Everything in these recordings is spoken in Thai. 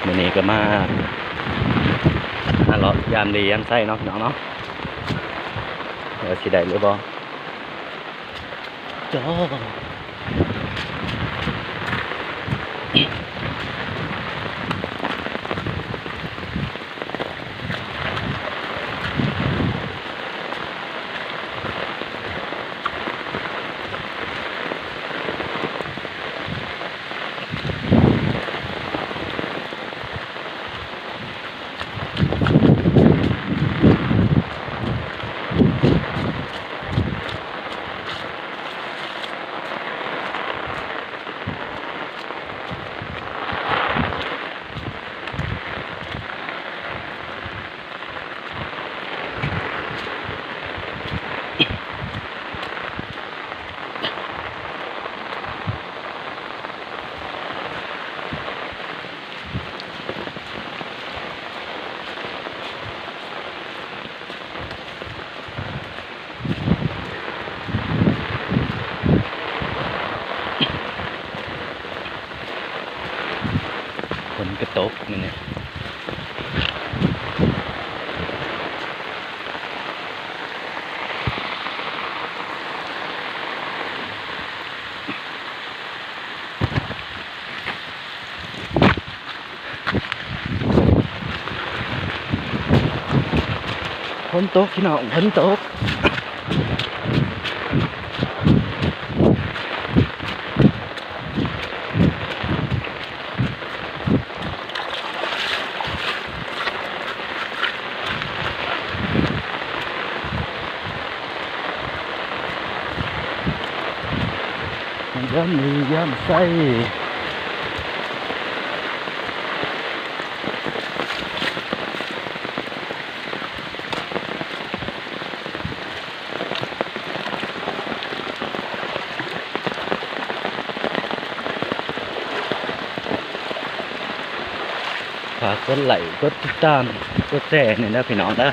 มื้อนี้ก็มาเลาะยามดียามไส้เนาะพี่น้องเนาะเดี๋ยวสิได้หรือบ่จ้อฝนก็ตกมื้อนี้ฝนตกพี่น้องฝนตกยามดียามไส้ฝากกดไลค์กดติดตามกดแชร์นี่นะพี่น้องนะ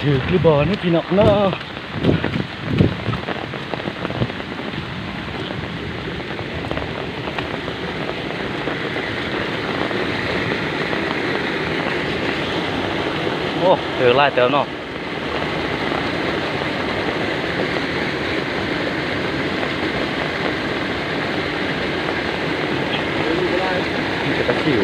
ถือหรือบ่นี่พี่น้องเนาะโอ้ถือไล่เติมเนาะมันจะกระชิว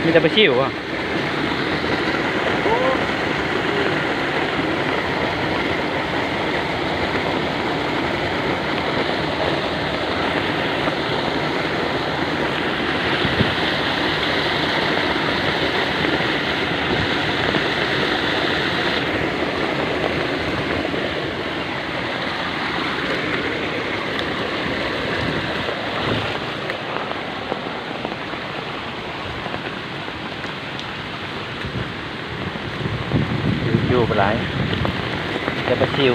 มีแต่ไปชิวอ่ะอยู่ไปไรจะไปชิว